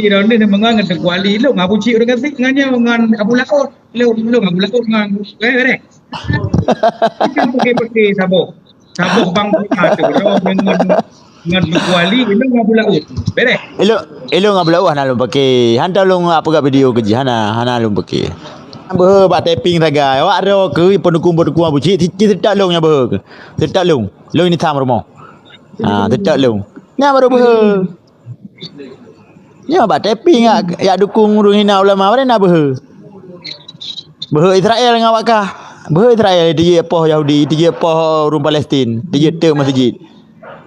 Ron ni mengang dengan kuali lu ngabu cik orang kasih dengan Abu Laut. Lu Abu Laut dengan eh. Kita pakai sabuk. Sabuk bang tu Ron dengan kuali lu Abu Laut. Beres. Elo ngablau hana lu pakai. Hantar lu apa gak video kerja hana lu pakai. Bơ bak tapping saga. Awak ada ke pendukung-pendukung Abu Cik tidak lu nya bơ. Tidak lu. Lu ini tam rumah. Tidak lu. Nya baru bơ. Nya bak tapping ya dukung hina ulama mana nak bơ. Bơ Israel ngawak kah? Bơ Israel dia apa Yahudi, dia apa orang Palestin, dia te masjid.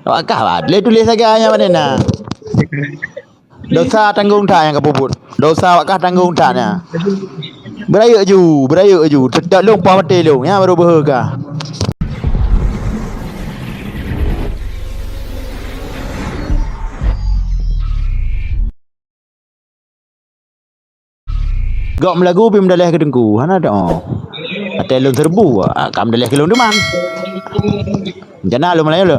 Awak kah bak le tulis saga nya mana nak. Dosa tanggung tak yang kepuput. Dosa awak kah tanggung taknya. Beraya ju. Tidak long pah mati long. Ya baru berhega. Gak melagu pi mendalih ke dengku. Hana dak. Atai long serbu. Kam mendalih ke long deman. Rencana lu Melayu lu.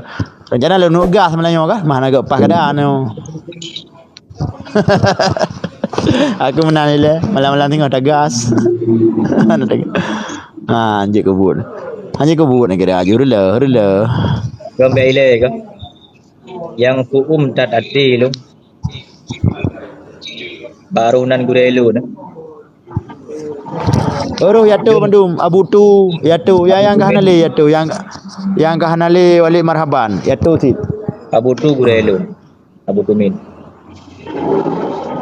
Rencana lu nak gas Melayu kah? Mana gak pas keadaan tu. Aku menang le. Malam-malam tengok tak gas. Anjir kebun. Nak kira rela. Kau bela ke? Yang tak hati lu. Baru nan gurelu na. Yatu bandum Abu tu Yatu yang kahanale Yatu yang kahanale wali marhaban Yatu sit Abu tu gurelu. Abu tu min.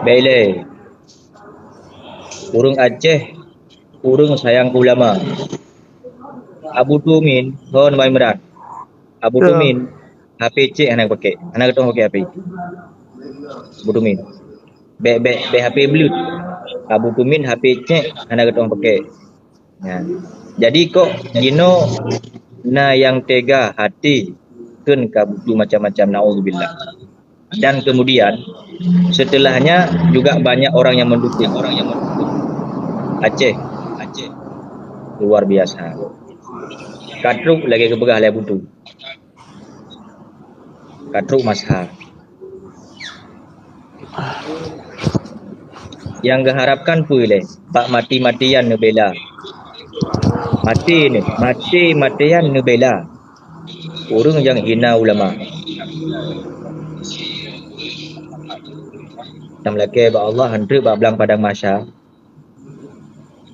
Bela. Urung Aceh, urung sayang ulama. Abu Tumin, hon mai merat. Abu Tumin, HP cek anak pakai. Anak ketong pakai HP. Abu Tumin. Be HP Bluetooth. Abu Tumin HP cek anak ketong pakai. Ya. Jadi kok gino na yang tega hati kun kabutu macam-macam naudzubillah. Dan kemudian setelahnya juga banyak orang yang mendukung. Aceh luar biasa. Katruk lagi kebegah le butu. Katruk mashar. Yang diharapkan pule pak mati-matian ne bela. Mati-matian ne bela. Orang yang hina ulama. Tamlake ba Allah hendak ba belang padang masya.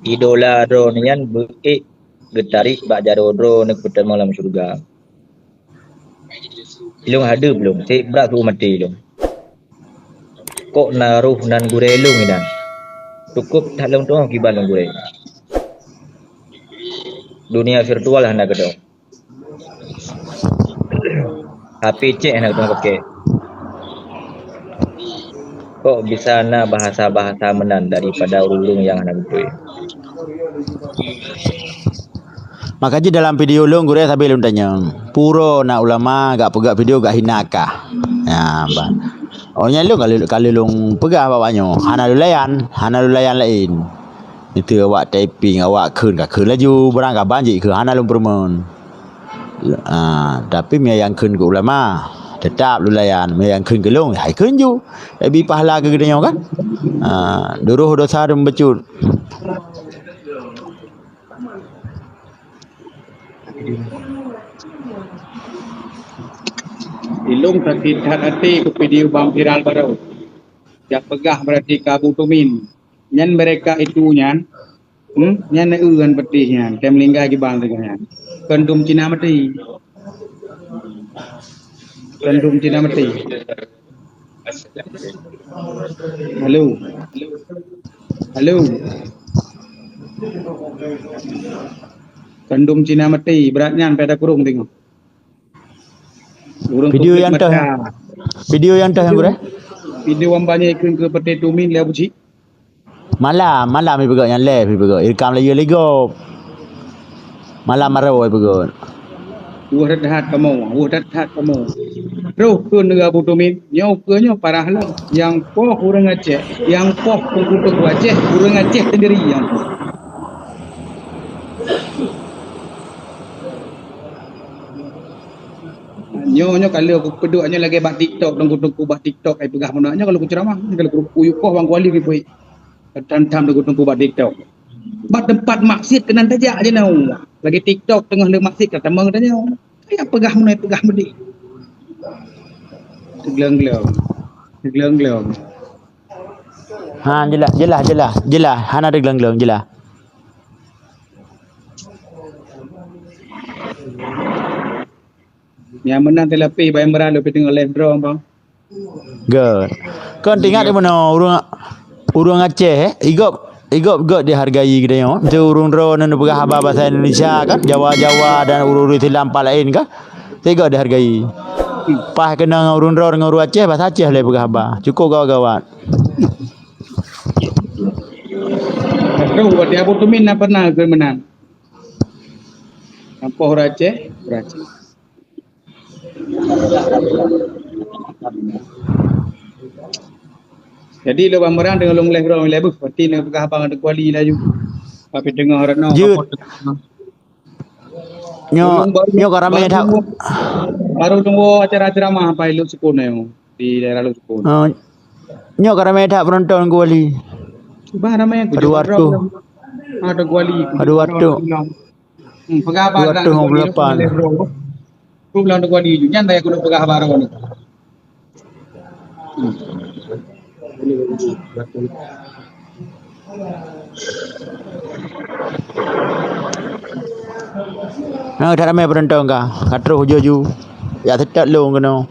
Idola dronian beik getarik bak jaro nak petan malam syurga. Ilung ada belum? Cik berat tu mati ilung. Kok naruh nan gurelung ni dan. Cukup tak long tu kiban long gure. Dunia virtual hendak kedong. HP cek hendak kedong pakai. Kok bisa na bahasa-bahasa menan daripada ulung yang hendak betul. Makanya dalam video lu gue sampai lu tanya puro nak ulama gak pegak video gak hinakah ya ban ohnya lu kalau lu pegah bawanya hana lu layan lain itu awak typing awak keun laju berang gak banjir ke hana lu permen tapi mia yang keun ke ulama tetap lu layan mia yang keun ke lu hai keun ju lebih pahala ke gedenya kan duruh dosa dan becut. Ilung sakit hati ke video bang viral baru. Yang pegah berarti Abu Tumin. Nyan mereka itu nyan. Nyan neuan petihnya. Kem lingga ki bang dengan. Kendum Cina mati. Halo. Kendum Cina mati, beratnya pada kurung tengok. Video yang dah yang gue. Video yang banyak ikut ke peti tumin dia buci. Malam ni pegak yang live pegak. Irekam lego. Malam marau pegak. Wah dah kamu. Roh tu negara Abu Tumin, nyau parah lah. Yang poh kurang Aceh, yang poh kutu Aceh, kurang Aceh sendiri yang poh. Nyo kalau aku peduknya lagi buat TikTok dan tunggu buat TikTok ai pegah mananya kalau aku ceramah kalau aku yukoh bang kuali ki pui. Tantam tunggu buat TikTok. Buat tempat maksud kenan tajak je nau. Lagi TikTok tengah le maksud kata meng tanya. Kayak pegah mana pegah medi. Geleng-geleng. Geleng-geleng. Ha jelas. Han ada geleng-geleng jelas. Yang menang telapi bayang beralo pi tengok live draw bang. Good. Kau tengok di mana urung Aceh igop dihargai kita yo. Itu urung drone dan pegah bahasa Indonesia kan, Jawa dan urung tilampa lain kan. Tiga dihargai. Pas kena urung drone dengan urung Aceh bahasa Aceh le pegah bah. Cukup kawan-kawan. Tahu buat dia Abu Tumin nak pernah ke menang. Apa orang Aceh? Jadi lo bamberan dengan long live orang live berarti nak pegah abang ada kuali laju. Tapi dengar orang no. Nyo karame tak. Baru tunggu acara-acara mah apa lu sekolah yang di daerah lu sekolah. Nyo karame tak penonton kuali. Bah ramai aku Ada waktu. Ada kuali. Ada waktu. Pegah abang Waktu 58. Aku bilang ada kuali juga. Nyantai aku nak pegah abang ni. Dah ramai penonton kah? Katro huju. Ya tetap lu kena.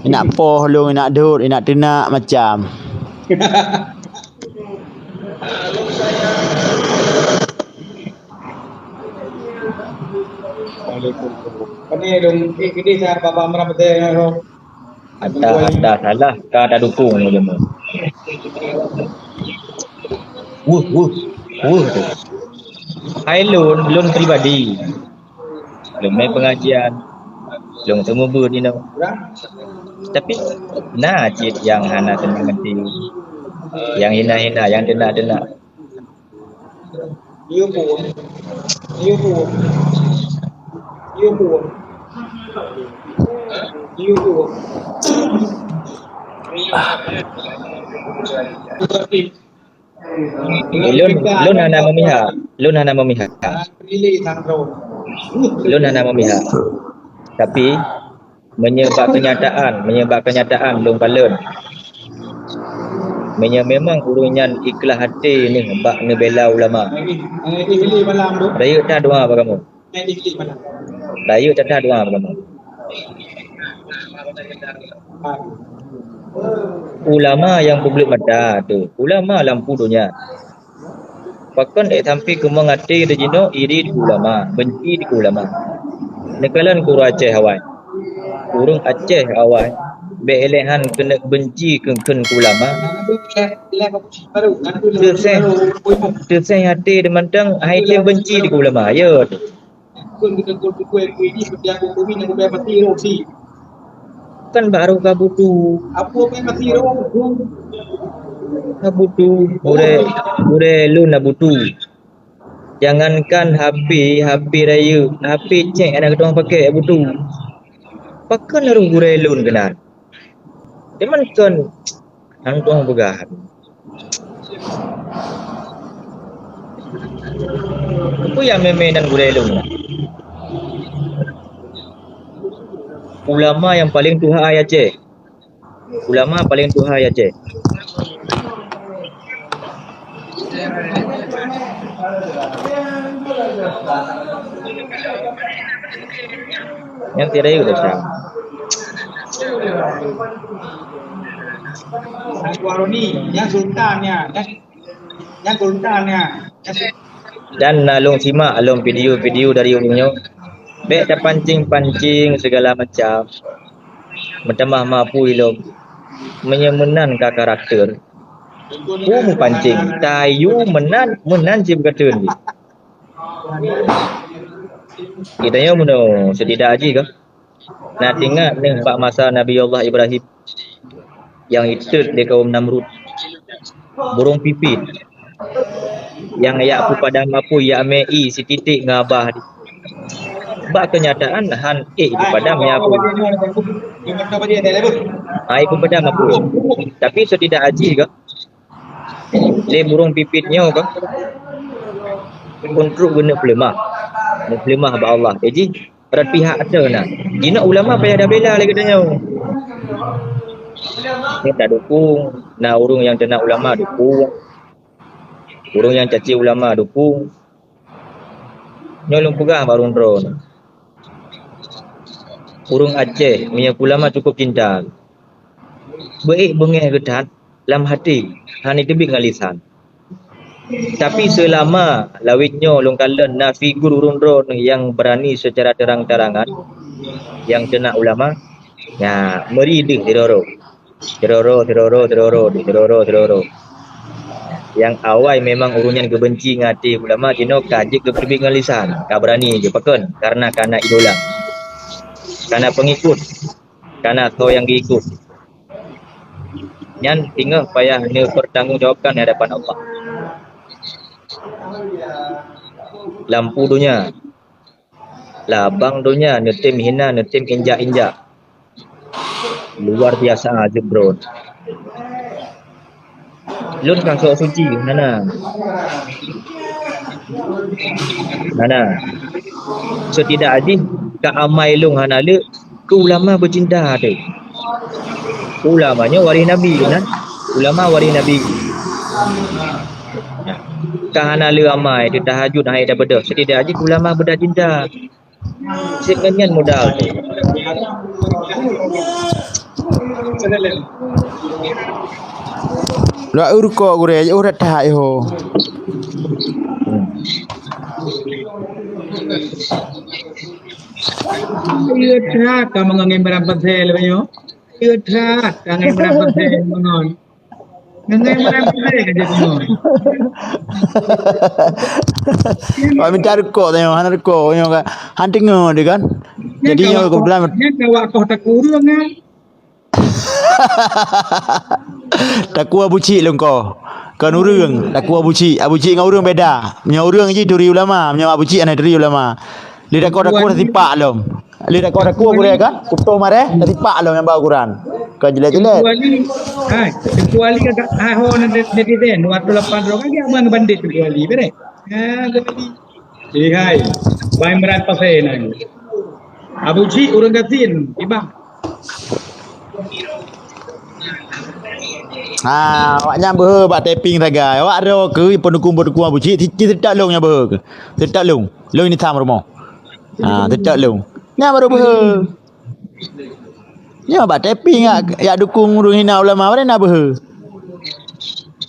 Nak poh lu, nak dut, nak tenak macam. Kami dong ini saya bapa merah betul ro. Ada salah kau ada dukung je mu. Wuh tu. Hai lun pribadi. Lun main pengajian. Lun semua ber ni no. Tapi najid yang hana tenang-tenang. Yang hina-hina, yang denak-denak. You pun. Lun hana memihak. Lun hana memihak. Tapi menyebab kenyataan lun balun. Memang urunyan ikhlas hati ni bak ni bela ulama. Raya tak doa apa kamu? Raya tak doa apa kamu? Ulama yang publik mata tu, ulama lampu dunia. Pakan sampai ke mengati de jino iri di ulama, benci di ulama. Nekalan kuru Aceh awal. Urung Aceh awal. Beelehan kena benci ke ulama. Tersay hati de mantang hai dia benci di ulama. Ya. Kan baru kabutu. Apa yang mati ro? Kabutu. Ure lu nabutu. Jangankan HP raya, HP cek anak kita orang pakai butu. Pakan lalu ure lun kenan. Deman kan anak orang pegahan. Apa yang meme dan ure lun? Ulama yang paling tuhai Aceh. Ulama paling tuhai Aceh. Yang tidak itu dah. Yang sultannya. Dan alung simak alung video dari ulungnya. Bek dah pancing segala macam. Mentamah mampu ilmu menyemenan ke karakter. Mu pancing, tayu menan je berkata ni. Kita yang mana setidak haji ke? Nak tengok ni pak masa Nabi Allah Ibrahim yang itu di kaum Namrud. Burung pipit. Yang ya aku pada mampu ya mei si titik ngabah. Bak kenyataan han di padam nya pun. Ai pun padam apa. Tapi setidak haji ke. Le burung pipitnya ke. Kontrol guna pelemah. Pelemah ba Allah. Jadi berat pihak ada nak. Jina ulama payah dah bela lagi katanya. Ni tak dukung. Nah urung yang kena ulama dukung. Urung yang caci ulama dukung. Nyolong pegah barung drone. Urung Aceh punya ulama cukup cinta. Baik bengeh gedat dalam hati. Hani tebik dengan lisan. Tapi selama lawitnya long kalen na figur urung drone yang berani secara terang-terangan yang kena ulama ya meridih teroro. Teroro. Yang awal memang urunyan kebenci ngati ulama tino kaji ke tebik dengan lisan. Ka berani je paken karena idola. Karena pengikut, karena kau yang diikut. Yang tinggal payah ni pertanggungjawabkan di hadapan Allah. Lampu dunia, labang dunia, netim hina, netim injak-injak. Luar biasa bro. Lun kang sok suci, nana. Setidak adil ka amai long hanale ke ulama bercinta tu. Ulamanya waris Nabi kan? Ulama waris Nabi. Ka hanale amai dia tahajud hai daripada setidak adil ulama berdah cinta. Sekenyan modal tu. La urko gure ya urat dah yo. Iya trak ka mga berapa sel banyo. Iya trak ka berapa sel mengon. Ngai berapa sel ka jadi mengon. Wah minta reko tanya han reko yo kan. Han tengok dia kan. Jadi yo ko bilang nya kawa ko tak urang ngan. takua buci long ko. Kan urang takua buci, abuci ngau urang beda. Nya urang je duri ulama, nya abuci ana duri ulama. Lidah kau dah tipak lom. Lidah kau dah gure kan? Kuto mare dah tipak lom yang bawa Quran. Kau jelas-jelas. Kuali ka aho na netizen 28 ro kaya abang bandit kuali bere. Ha kuali. Hai. Bai merat pasai na. Abuci urang gatin ibang. Awak nyambe bak taping taga. Awak ada ke pendukung-pendukung abuci tidak long nyambe ke. Tidak long. Long ini tam rumah. Tidak long. Nya baru beh. Nya bak taping ya dukung urung hina ulama mana nak beh.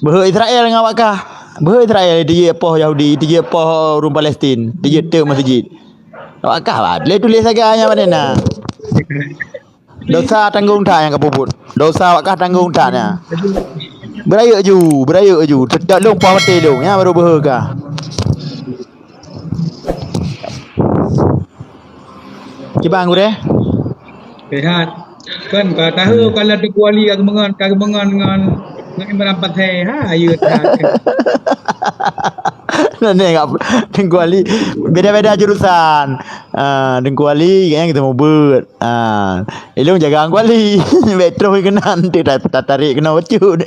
Beh Israel dengan awak kah? Beh Israel dia apa Yahudi, dia apa urung Palestin, dia tek masjid. Awak kah lah. Dia tulis agaknya mana nak. Dosa tanggung tak yang kapuput. Dosa awak kah tanggung taknya. Berayuk ju. Tidak long pa mati long. Ya baru beh kah. Kibang gure? Sehat. Kan ka tahu kalau ada kuali kagemengan dengan merampat saya ha ayo tak. Nanti enggak Dengkuali beda-beda jurusan. Dengkuali kayaknya kita mau ber. Ilung jaga Dengkuali. Metro kena nanti tak tarik kena wacut.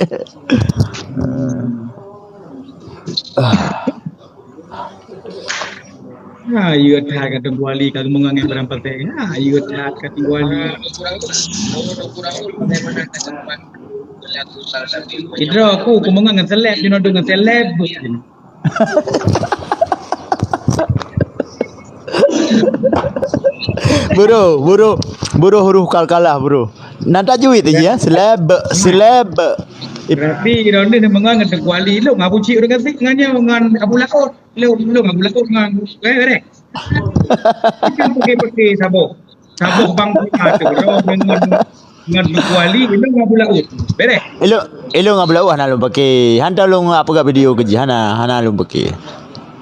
Ayo tak kata kuali kagemengan merampat saya. Ayo tak kata kuali. Idro aku kumengan dengan seleb dino dengan seleb. Buru huruf kalkalah buru. Nada juit aja ya. Seleb. Tapi ronde semengan dengan kuali lo ngabu cik orang kasih nganya dengan Abu Lakot. Lo Abu Lakot dengan bere. Kita pakai sabuk. Sabuk bang tu dengan kuali itu Abu Lakot. Bere. Elo ngablau hana lu pakai. Hantar lu apa gak video kerja hana lu pakai.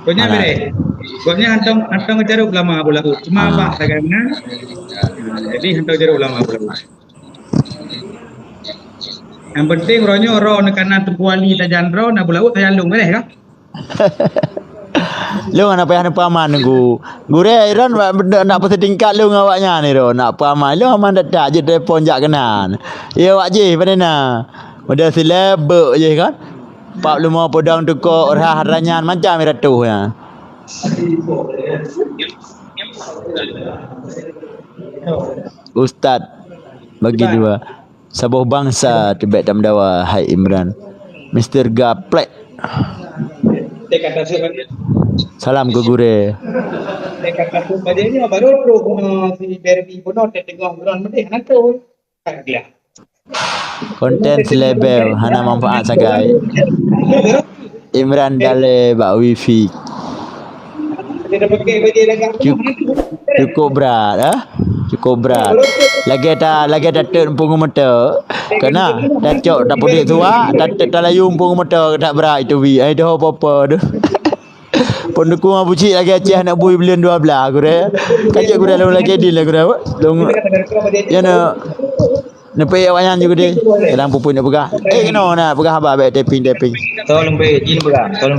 Pokoknya bere. Pokoknya hantar ngejar ulama Abu Lakot. Cuma apa sagana. Jadi hantar ngejar ulama Abu Lakot. Yang penting ronyo ro nekana tu kuali tajan ro na bulaut tajan lung boleh kah? Lu nak payah nak paman nunggu. Gure Iran nak pasal tingkat lu ngawaknya ni ro. Nak paman lu aman dak je telefon jak kenan. Ya wak je padana. Mudah silabek je kan. 45 podang tukok rah ranyan macam iratuh ya. Ustaz bagi dua. Sabuh bangsa tibet tam dawa hai Imran. Mr. Gaplek. Dekat atas pada. Salam ke gure. Dekat atas pada ni baru pro si Berbi pun tengok bulan mesti nak tu. Kan dia. Konten selebel hana manfaat sagai. Imran dale bak wifi. Dia pakai baju dekat Cukup berat ah. Cukup berat. Lagi ada pungu mata. Kena dah cok tak pudik tua, tak layu pungu mata tak berat itu wi. Ai dah apa-apa tu. Pun dukung abu cik lagi aceh nak bui belian 12 aku dah. Kajak aku dah lalu lagi deal aku dah. Long ya nak Nampak awaknya juga dia. Kadang pupuk nak pegah. Kena nak pegah abang taping. Tolong be, jin pegah. Tolong